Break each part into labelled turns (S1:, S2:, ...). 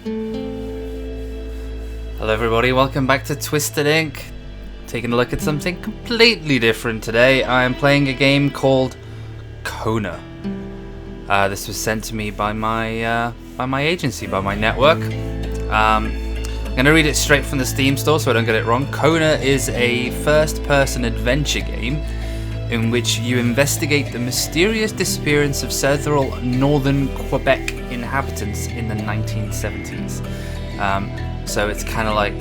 S1: Hello everybody, welcome back to Twisted Ink. Taking a look at something completely different today. I'm playing a game called Kôna. This was sent to me by my agency, by my network. I'm going to read it straight from the Steam store so I don't get it wrong. Kôna is a first-person adventure game in which you investigate the mysterious disappearance of several northern Quebec inhabitants in the 1970s. So it's kind of like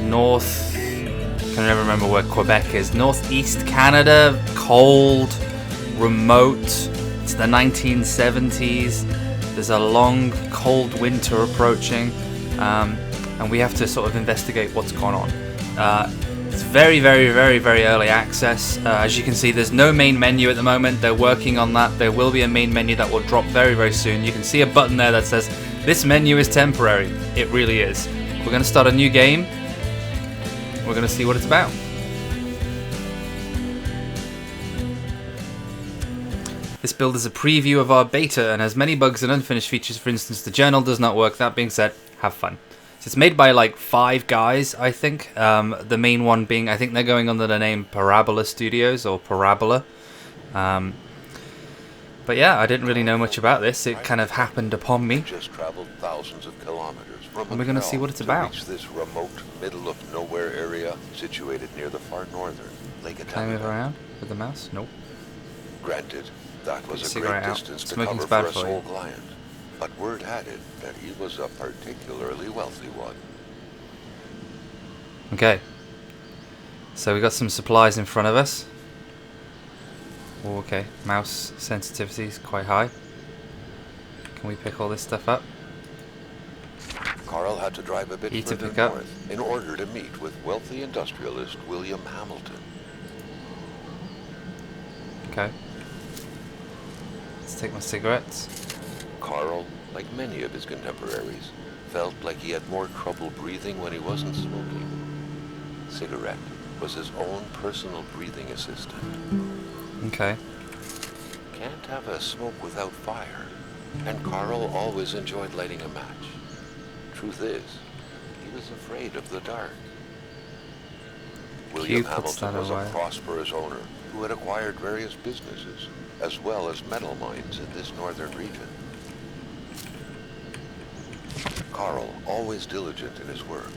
S1: north, I can never remember where Quebec is, northeast Canada, cold, remote. It's the 1970s. There's a long, cold winter approaching, and we have to sort of investigate what's going on. It's very, very, very, very early access. As you can see, there's no main menu at the moment. They're working on that. There will be a main menu that will drop very, very soon. You can see a button there that says, "This menu is temporary." It really is. We're going to start a new game. We're going to see what it's about. This build is a preview of our beta and has many bugs and unfinished features. For instance, the journal does not work. That being said, have fun. So it's made by like 5 guys, I think. The main one being, I think they're going under the name Parabola Studios or Parabola. But yeah, I didn't really know much about this. It kind of happened upon me.
S2: Just traveled thousands of kilometers from
S1: And we're going to see what it's about.
S2: reach this remote, middle of nowhere area situated near the far northern Lake
S1: Can I move
S2: Ontario.
S1: around with the mouse? Nope.
S2: Granted, that was a
S1: Cigarette
S2: great
S1: out.
S2: distance to
S1: Smoking's
S2: cover
S1: bad
S2: for a
S1: for you.
S2: sole client, but word had it that he was a particularly wealthy one.
S1: Okay. So we got some supplies in front of us. Oh, okay. Mouse sensitivity is quite high. Can we pick all this stuff up?
S2: Carl had to drive a bit
S1: E to
S2: further
S1: pick up.
S2: north in order to meet with wealthy industrialist William Hamilton.
S1: Okay. Let's take my cigarettes.
S2: Carl, like many of his contemporaries, felt like he had more trouble breathing when he wasn't smoking. Cigarette was his own personal breathing assistant.
S1: Okay.
S2: Can't have a smoke without fire, and Carl always enjoyed lighting a match. Truth is, he was afraid of the dark. William
S1: puts that
S2: Hamilton was
S1: away.
S2: a prosperous owner who had acquired various businesses, as well as metal mines in this northern region. Carl, always diligent in his work,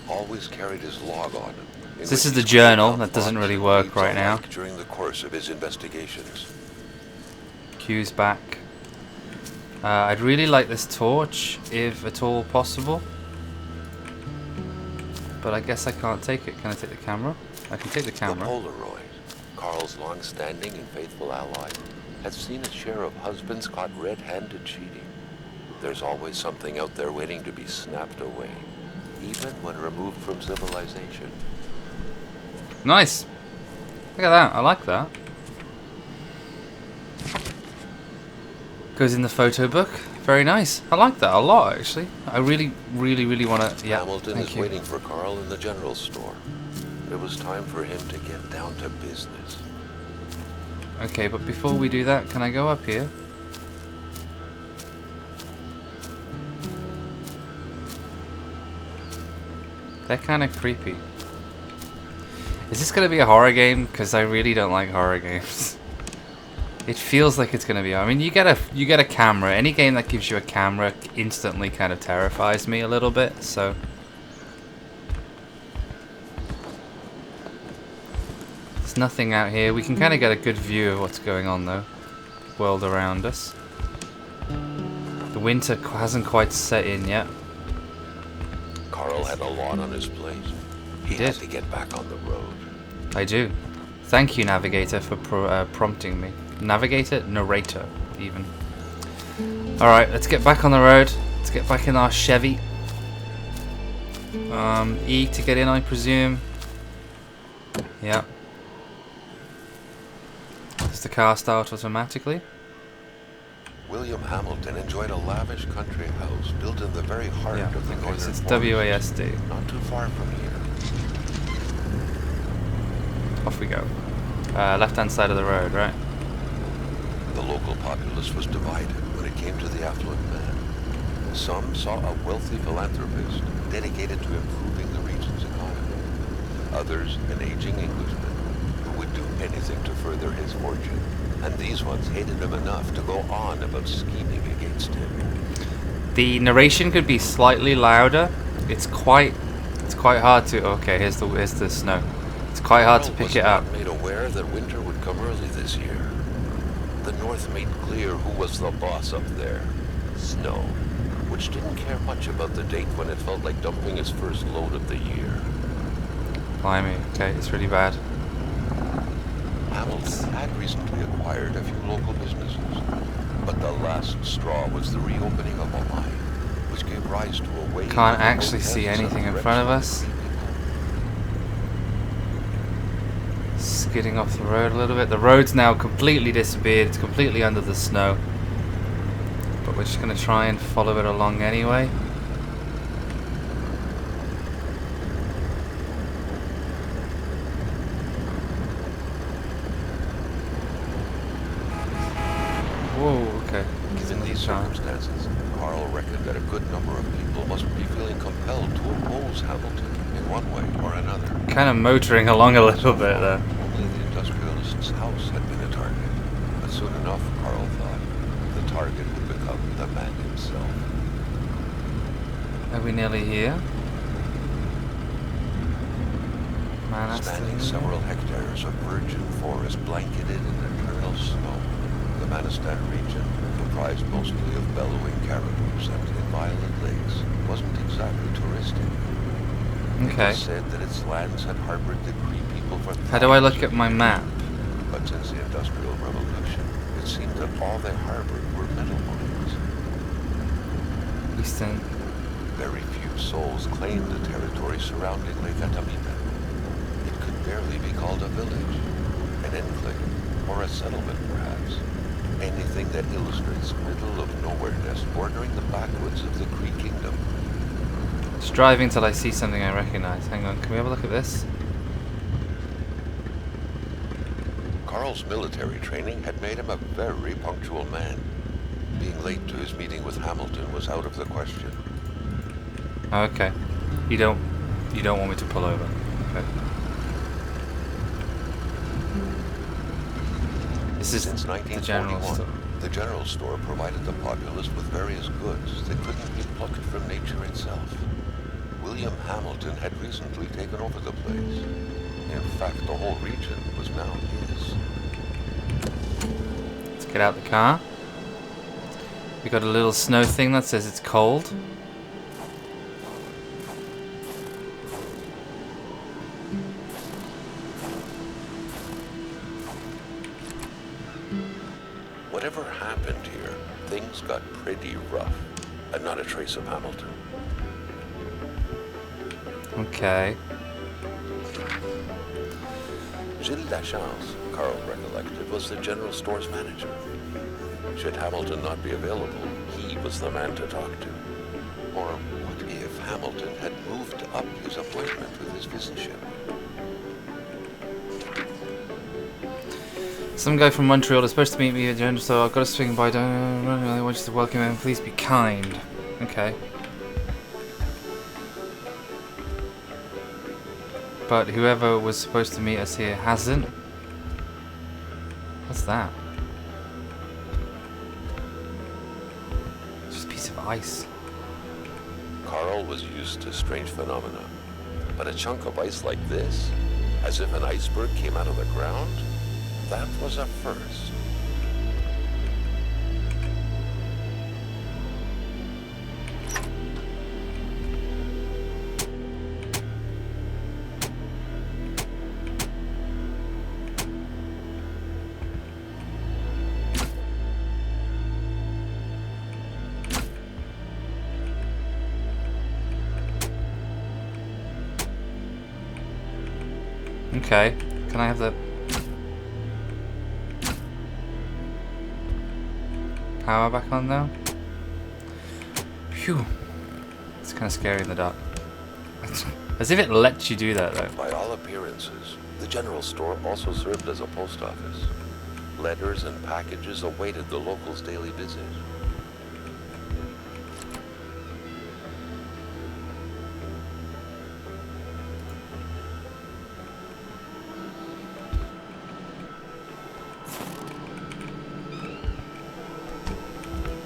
S2: always carried his log on him.
S1: So this is the journal. That doesn't really work right now.
S2: During the course of his investigations.
S1: Cues back. I'd really like this torch, if at all possible. But I guess I can't take it. Can I take the camera? I can take the
S2: The
S1: camera.
S2: Polaroid, Carl's long-standing and faithful ally, had seen its share of husbands caught red-handed cheating. There's always something out there waiting to be snapped away, even when removed from civilization.
S1: Nice. Look at that. I like that. Goes in the photo book. Very nice. I like that a lot, actually. I really, really, really want to... Yeah,
S2: Hamilton
S1: thank
S2: is
S1: you.
S2: waiting for Carl in the general store. It was time for him to get down to business.
S1: Okay, but before we do that, can I go up here? They're kind of creepy. Is this going to be a horror game? Because I really don't like horror games. It feels like it's going to be. I mean, you get a camera. Any game that gives you a camera instantly kind of terrifies me a little bit. So there's nothing out here. We can kind of get a good view of what's going on though. World around us. The winter hasn't quite set in yet.
S2: Carl had a lot on his plate. He
S1: did.
S2: had to get back on the road.
S1: I do. Thank you, Navigator, for prompting me. Navigator? Narrator, even. Alright, let's get back on the road. Let's get back in our Chevy. E to get in, I presume. Yeah. Does the car start automatically?
S2: William Hamilton enjoyed a lavish country house built in the very heart
S1: Yeah,
S2: of the
S1: okay,
S2: northern
S1: so it's
S2: forest,
S1: WASD.
S2: not too far from here.
S1: Off we go. Left-hand side of the road, right?
S2: The local populace was divided when it came to the affluent man. Some saw a wealthy philanthropist dedicated to improving the region's economy. Others, an aging Englishman who would do anything to further his fortune. And these ones hated him enough to go on about scheming against him.
S1: The narration could be slightly louder. It's quite hard to. Okay, here's the snow. It's quite hard to pick it up.
S2: Carl was not made aware that winter would come early this year. The North made clear who was the boss up there. Snow, which didn't care much about the date when it felt like dumping its first load of the year.
S1: Blimey, okay, it's really bad.
S2: Hamilton had recently acquired a few local businesses, but the last straw was the reopening of a mine, which gave rise to a wave.
S1: Can't actually see anything in front of us. Skidding off the road a little bit. The road's now completely disappeared. It's completely under the snow. But we're just going to try and follow it along anyway. Whoa, okay.
S2: Given these circumstances, Carl reckoned that a good number of people must be feeling compelled to oppose Hamilton in one way or another.
S1: Kind of motoring along a little bit there.
S2: Only the industrialist's house had been a target, but soon enough, Carl thought, the target would become the man himself.
S1: Are we nearly here?
S2: Spanning several hectares of virgin forest blanketed in eternal snow, the Manistan region, comprised mostly of bellowing caribous and inviolate lakes, wasn't exactly touristic.
S1: Okay.
S2: It was said that its lands had harbored the Cree people for
S1: How do I look at my map?
S2: But since the Industrial Revolution, it seemed that all they harbored were metal mines.
S1: Eastern.
S2: Very few souls claimed the territory surrounding Lake Atamina. It could barely be called a village, an enclave, or a settlement perhaps. Anything that illustrates middle of nowhereness bordering the backwoods of the Cree Kingdom.
S1: Just driving till I see something I recognize. Hang on, can we have a look at this?
S2: Carl's military training had made him a very punctual man. Being late to his meeting with Hamilton was out of the question.
S1: Okay. You don't want me to pull over. Okay. This is
S2: Since
S1: the general
S2: 1941,
S1: store.
S2: the general store provided the populace with various goods that couldn't be plucked from nature itself. William Hamilton had recently taken over the place. In fact, the whole region was now his.
S1: Let's get out the car. We got a little snow thing that says it's cold.
S2: Whatever happened here, things got pretty rough, and not a trace of Hamilton.
S1: Okay.
S2: Gilles Lachance, Carl recollected, was the general store's manager. Should Hamilton not be available, he was the man to talk to. Or what if Hamilton had moved up his appointment with his physician?
S1: Some guy from Montreal is supposed to meet me at the general store. I've got to swing by. I want you to welcome him. Please be kind. Okay. But whoever was supposed to meet us here hasn't. What's that? Just a piece of ice.
S2: Carl was used to strange phenomena, but a chunk of ice like this, as if an iceberg came out of the ground, that was a first.
S1: Okay. Can I have the power back on now? Phew. It's kind of scary in the dark. As if it lets you do that though.
S2: By all appearances, the general store also served as a post office. Letters and packages awaited the locals' daily visit.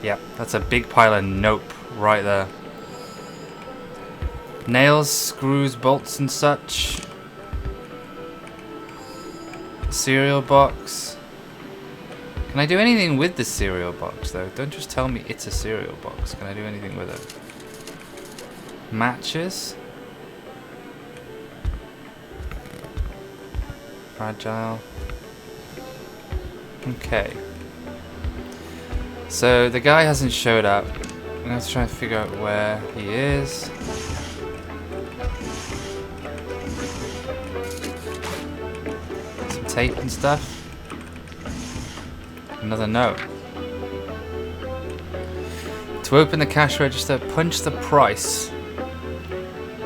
S1: Yep, that's a big pile of nope right there. Nails, screws, bolts and such. Cereal box. Can I do anything with the cereal box though? Don't just tell me it's a cereal box. Can I do anything with it? Matches. Fragile. Okay. So the guy hasn't showed up. I'm going to try and figure out where he is. Some tape and stuff. Another note. To open the cash register, punch the price.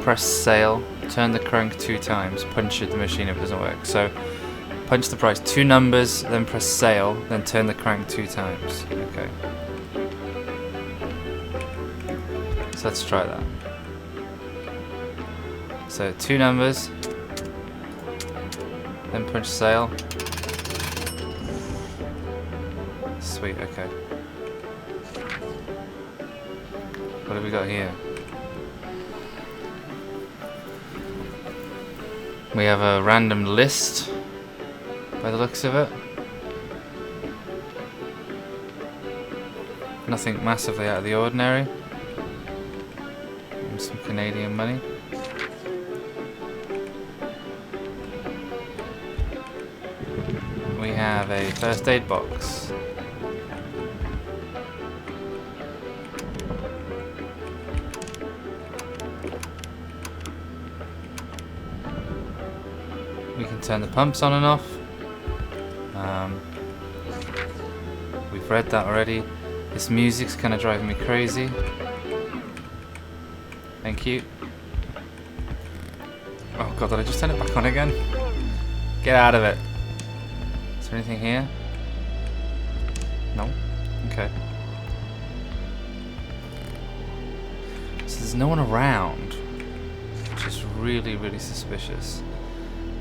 S1: Press sale. Turn the crank 2 times. Punch it the machine if it doesn't work. So punch the price 2 numbers, then press sale, then turn the crank 2 times. Okay. So let's try that. So 2 numbers, then punch sale. Sweet, okay. What have we got here? We have a random list by the looks of it. Nothing massively out of the ordinary. And some Canadian money. We have a first aid box. We can turn the pumps on and off. We've read that already. This music's kind of driving me crazy. Thank you. Oh god, did I just turn it back on again? Get out of it. Is there anything here? No? Okay. So there's no one around, which is really, really suspicious.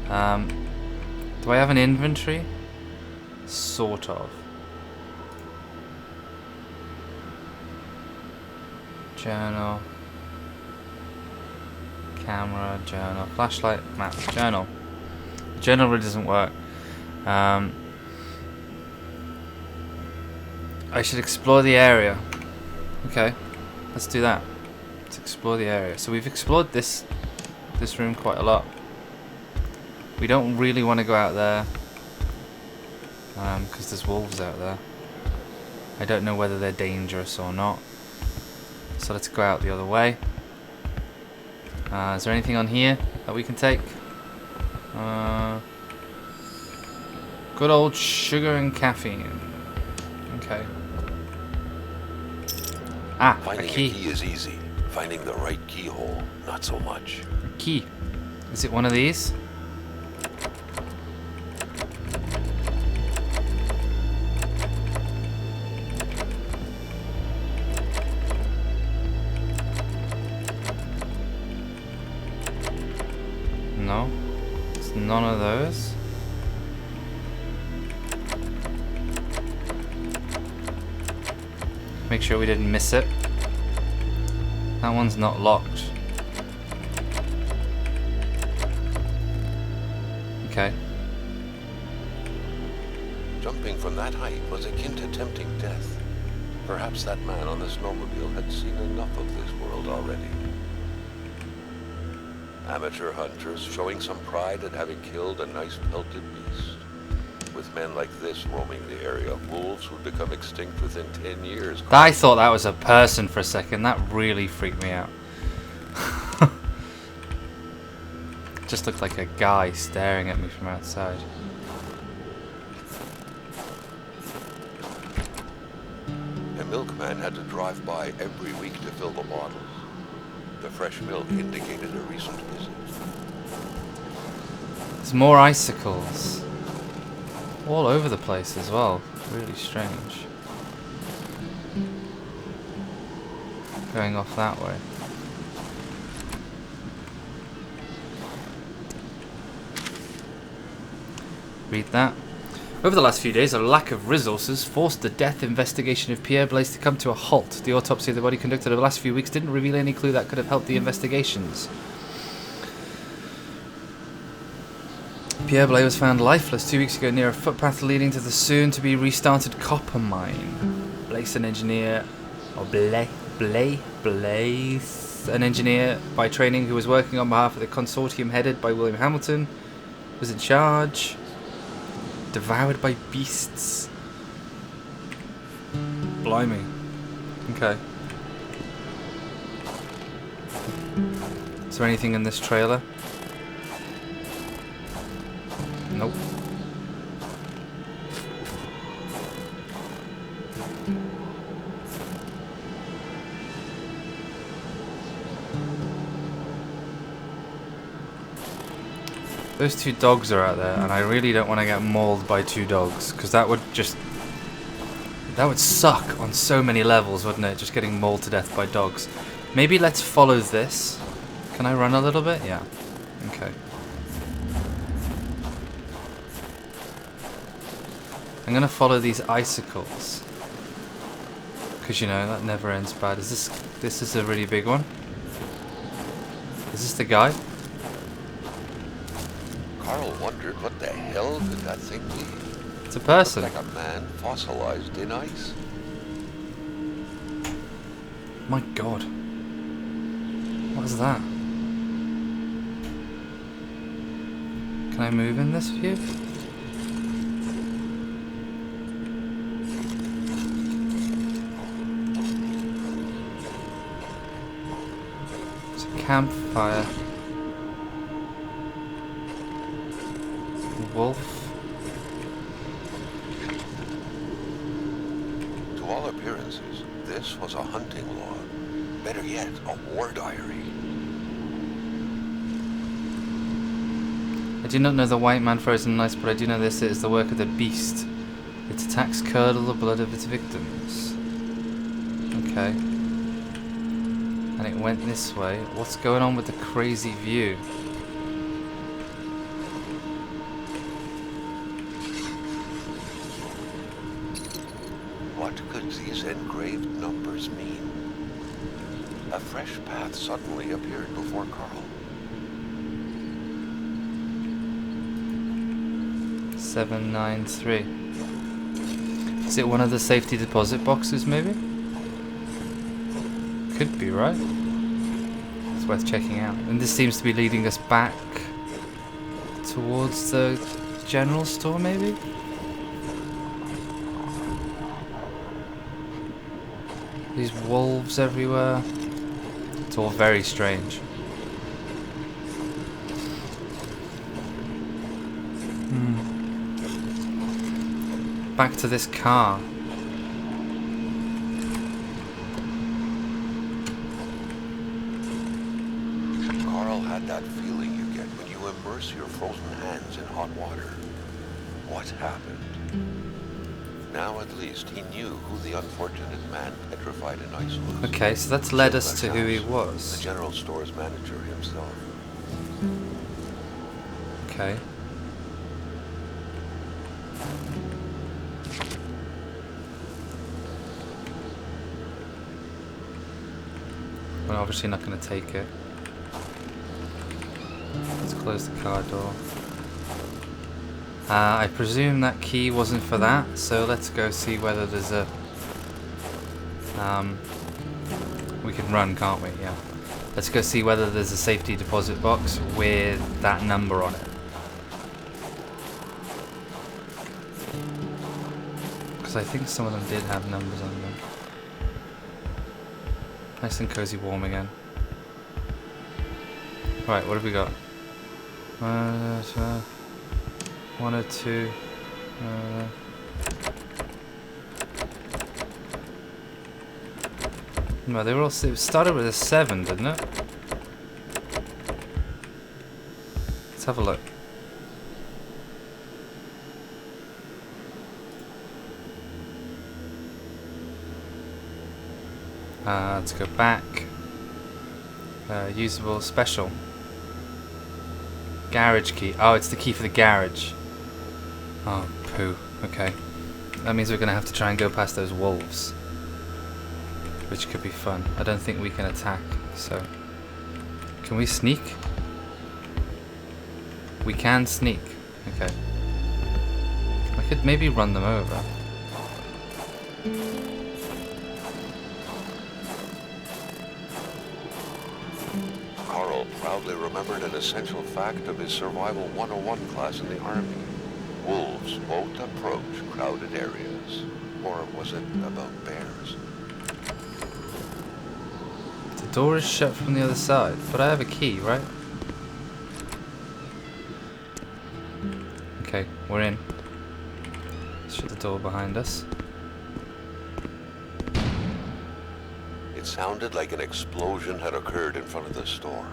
S1: Do I have an inventory? Sort of. Journal. Camera, journal, flashlight, map, journal. The journal really doesn't work. I should explore the area. Okay, let's do that. Let's explore the area. So we've explored this room quite a lot. We don't really want to go out there because there's wolves out there. I don't know whether they're dangerous or not. So let's go out the other way. Is there anything on here that we can take? Good old sugar and caffeine. Okay. Ah,
S2: Finding
S1: a key.
S2: a key is easy. Finding the right keyhole, not so much.
S1: A key. Is it one of these? No, it's none of those. Make sure we didn't miss it. That one's not locked. Okay.
S2: Jumping from that height was akin to tempting death. Perhaps that man on the snowmobile had seen enough of this world already. Amateur hunters showing some pride at having killed a nice pelted beast. With men like this roaming the area, wolves would become extinct within 10 years.
S1: I thought that was a person for a second. That really freaked me out. Just looked like a guy staring at me from outside.
S2: A milkman had to drive by every week to fill the bottles. The fresh milk indicated a recent visit.
S1: There's more icicles. All over the place as well. Really strange. Going off that way. Read that. Over the last few days, a lack of resources forced the death investigation of Pierre Blaise to come to a halt. The autopsy of the body conducted over the last few weeks didn't reveal any clue that could have helped the investigations. Pierre Blaise was found lifeless 2 weeks ago near a footpath leading to the soon-to-be restarted copper mine. Blaise, an engineer, or Blaise, an engineer by training who was working on behalf of the consortium headed by William Hamilton, was in charge. Devoured by beasts. Blimey. Okay. Is there anything in this trailer? Nope. Those two dogs are out there, and I really don't want to get mauled by two dogs, because that would suck on so many levels, wouldn't it? Just getting mauled to death by dogs. Maybe let's follow this. Can I run a little bit? Yeah. Okay. I'm gonna follow these icicles, because you know that never ends bad. This is a really big one? Is this the guy?
S2: Carl wondered what the hell could that thing be.
S1: It's a person.
S2: Looked like a man fossilized in ice.
S1: My God. What is that? Can I move in this view? It's a campfire. Wolf.
S2: To all appearances, this was a hunting log. Better yet, a war diary.
S1: I do not know the white man frozen in ice, but I do know this is the work of the beast. Its attacks curdle the blood of its victims. Okay. And it went this way. What's going on with the crazy view?
S2: What could these engraved numbers mean? A fresh path suddenly appeared before Carl.
S1: 793. Is it one of the safety deposit boxes, maybe? Could be, right? It's worth checking out. And this seems to be leading us back towards the general store, maybe? These wolves everywhere. It's all very strange. Back to this car.
S2: Carl had that feeling you get when you immerse your frozen hands in hot water. What happened? Now at least he knew who the unfortunate man petrified in ice was.
S1: Okay, so that's led us to who he
S2: The
S1: was.
S2: general store's manager himself.
S1: Okay. We're obviously not going to take it. Let's close the car door. I presume that key wasn't for that, so let's go see whether there's a... we can run, can't we? Yeah. Let's go see whether there's a safety deposit box with that number on it. Because I think some of them did have numbers on them. Nice and cozy warm again. Right, what have we got? 102. No, they were all. It started with a 7, didn't it? Let's have a look. Let's go back. Usable special. Garage key. Oh, it's the key for the garage. Oh, poo. Okay. That means we're going to have to try and go past those wolves. Which could be fun. I don't think we can attack, so... Can we sneak? We can sneak. Okay. I could maybe run them over.
S2: Carl proudly remembered an essential fact of his Survival 101 class in the Army. Wolves won't approach crowded areas. Or was it about bears?
S1: The door is shut from the other side, but I have a key, right? Okay, we're in. Shut the door behind us.
S2: It sounded like an explosion had occurred in front of the store.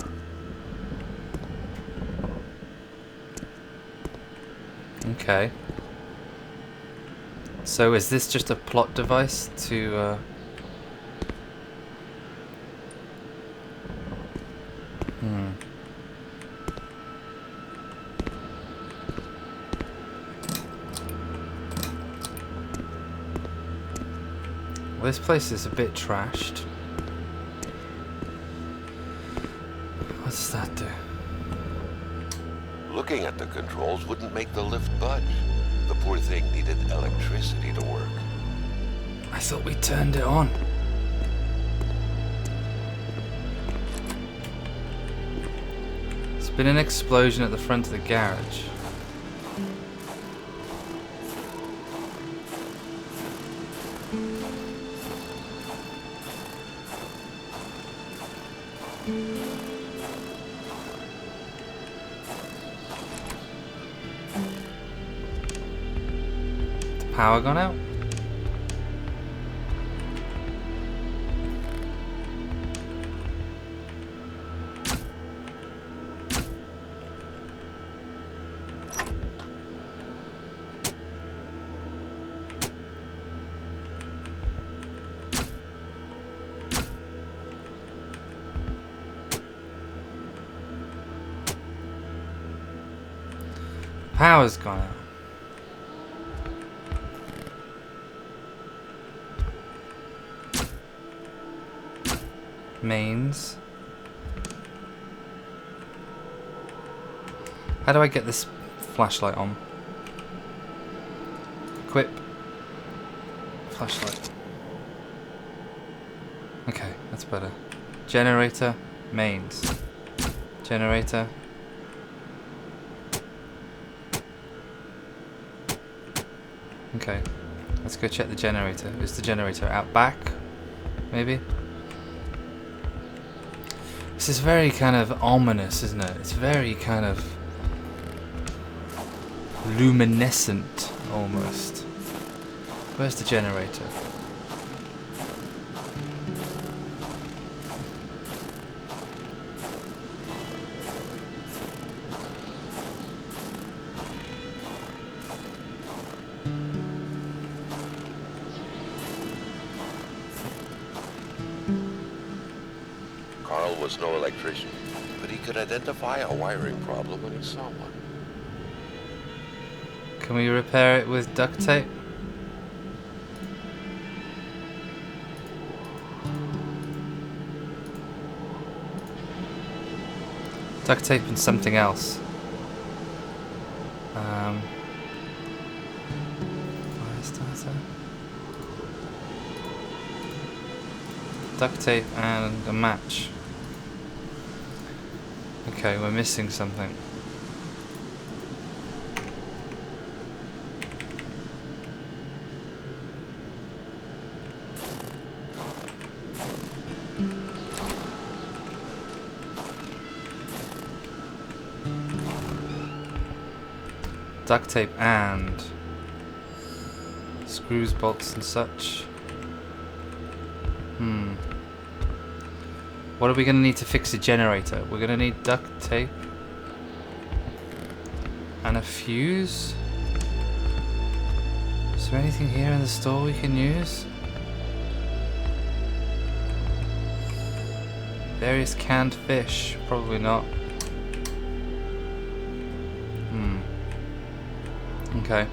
S1: Okay. So is this just a plot device to Well, this place is a bit trashed. What does that do?
S2: Looking at the controls wouldn't make the lift budge. The poor thing needed electricity to work.
S1: I thought we turned it on. There's been an explosion at the front of the garage. The power gone out? Power's gone out. Mains. How do I get this flashlight on? Equip. Flashlight. Okay, that's better. Generator. Mains. Generator. Okay, let's go check the generator. Is the generator out back? Maybe? This is very kind of ominous, isn't it? It's very kind of luminescent, almost. Where's the generator?
S2: Carl was no electrician, but he could identify a wiring problem when he saw one.
S1: Can we repair it with duct tape? Duct tape and something else. Fire starter. Duct tape and a match. Okay, we're missing something. Duct tape and screws, bolts and such. What are we going to need to fix the generator? We're going to need duct tape and a fuse. Is there anything here in the store we can use? Various canned fish. Probably not. Okay.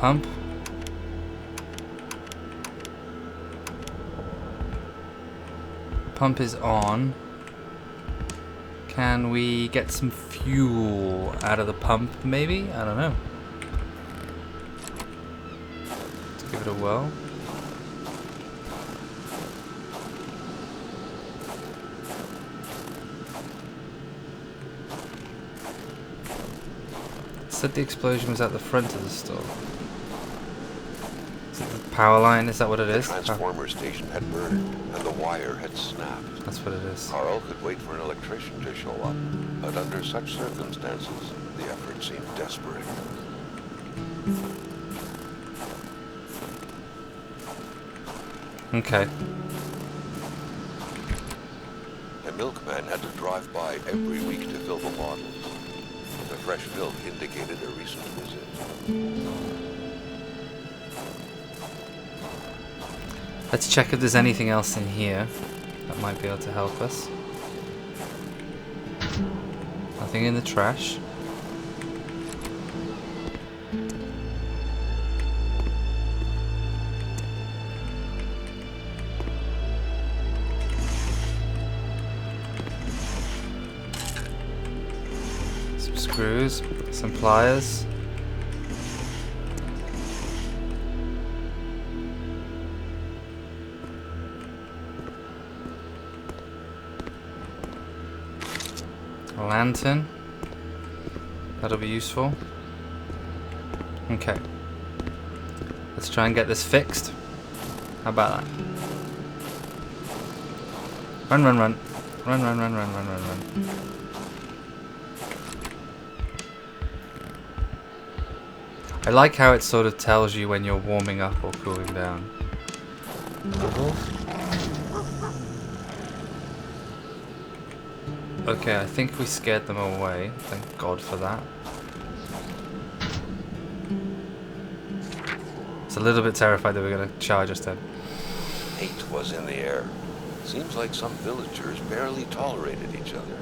S1: pump. Pump is on. Can we get some fuel out of the pump, maybe? I don't know. Let's give it a whirl. It said the explosion was at the front of the store. Is it the power line? Is that what it is?
S2: The transformer station had burned, and the wire had snapped.
S1: That's what it is.
S2: Carl could wait for an electrician to show up, but under such circumstances, the effort seemed desperate.
S1: Okay.
S2: A milkman had to drive by every week to fill the bottles. The fresh milk indicated a recent visit.
S1: Let's check if there's anything else in here that might be able to help us. Nothing in the trash. Some screws, some pliers. A lantern. That'll be useful. Okay. Let's try and get this fixed. How about that? Run, run, run. Run, run, run, run, run, run, run. I like how it sort of tells you when you're warming up or cooling down. Okay, I think we scared them away. Thank God for that. It's a little bit terrified that we're going to charge us then.
S2: Hate was in the air. Seems like some villagers barely tolerated each other.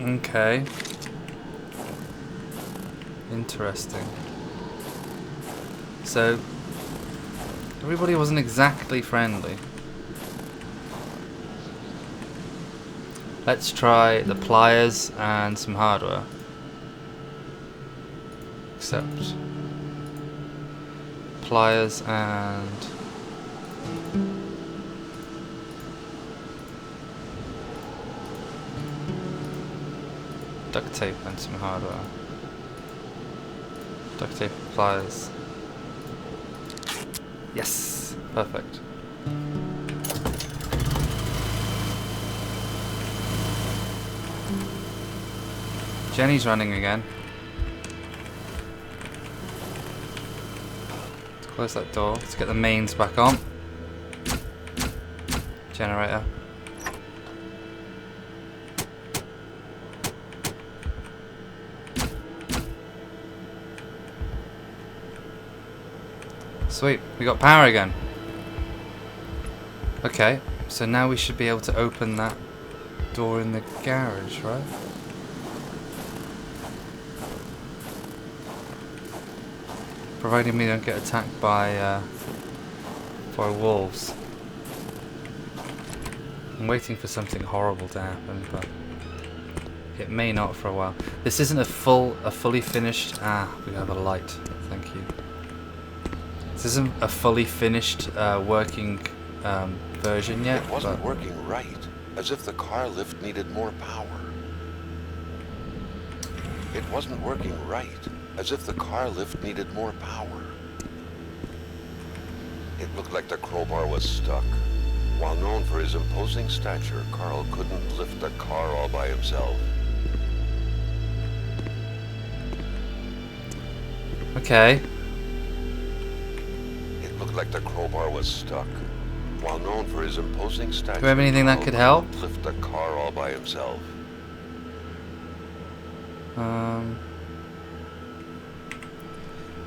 S1: Okay. Interesting. So, everybody wasn't exactly friendly. Let's try the pliers and some hardware. Except pliers and duct tape and some hardware. Duct tape, pliers. Yes, perfect. Jenny's running again. Let's close that door. Let's get the mains back on. Generator. Sweet, we got power again. Okay, so now we should be able to open that door in the garage, right? Providing we don't get attacked by wolves. I'm waiting for something horrible to happen, but it may not for a while. This isn't a fully finished. We have a light. Thank you. This isn't a fully finished working version yet.
S2: It wasn't working right, as if the car lift needed more power. It wasn't working right, as if the car lift needed more power. It looked like the crowbar was stuck. While known for his imposing stature, Carl couldn't lift the car all by himself.
S1: Okay.
S2: It looked like the crowbar was stuck. While known for his imposing stature,
S1: Do we have anything that could help?
S2: couldn't lift the car all by himself.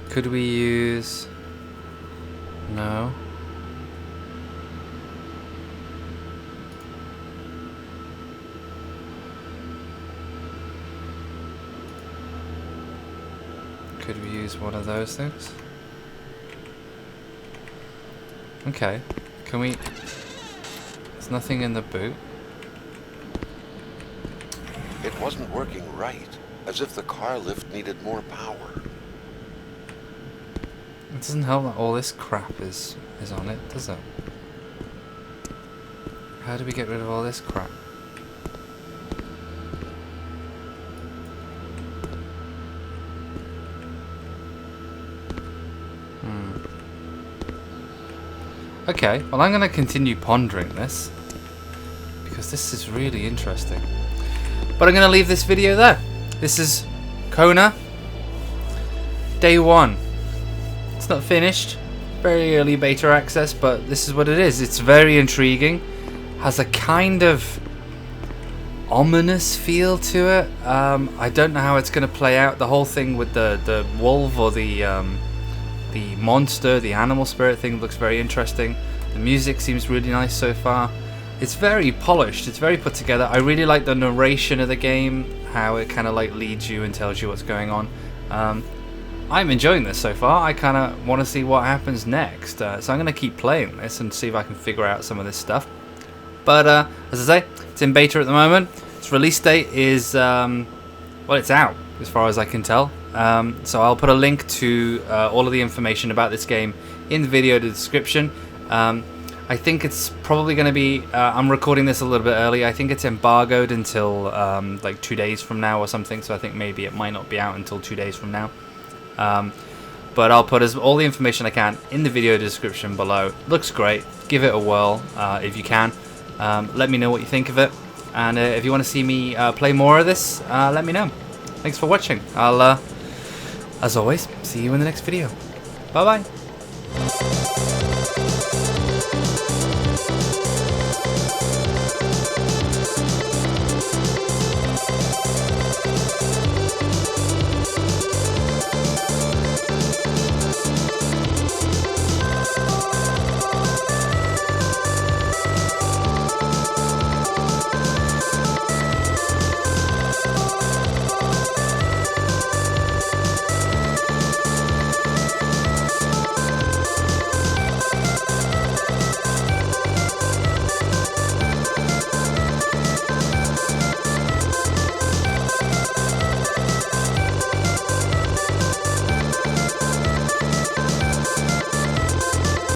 S1: Could we use... No. Could we use one of those things? Okay. Can we... There's nothing in the boot.
S2: It wasn't working right, as if the car lift needed more power.
S1: It doesn't help that all this crap is on it, does it? How do we get rid of all this crap? Okay, well I'm going to continue pondering this, because this is really interesting. But I'm going to leave this video there. This is Kôna, day 1. It's not finished, very early beta access, but this is what it is. It's very intriguing, has a kind of ominous feel to it. I don't know how it's going to play out. The whole thing with the wolf or the monster, the animal spirit thing looks very interesting. The music seems really nice so far. It's very polished, it's very put together. I really like the narration of the game, how it kind of like leads you and tells you what's going on. I'm enjoying this so far. I kind of want to see what happens next. So I'm going to keep playing this and see if I can figure out some of this stuff. But as I say, it's in beta at the moment. Its release date is, well, it's out as far as I can tell. So I'll put a link to all of the information about this game in the video description. I think it's probably going to be, I'm recording this a little bit early, I think it's embargoed until like 2 days from now or something, so I think maybe it might not be out until 2 days from now. But I'll put all the information I can in the video description below. Looks great, give it a whirl if you can. Let me know what you think of it, and if you want to see me play more of this, let me know. Thanks for watching. I'll, as always, see you in the next video. Bye bye.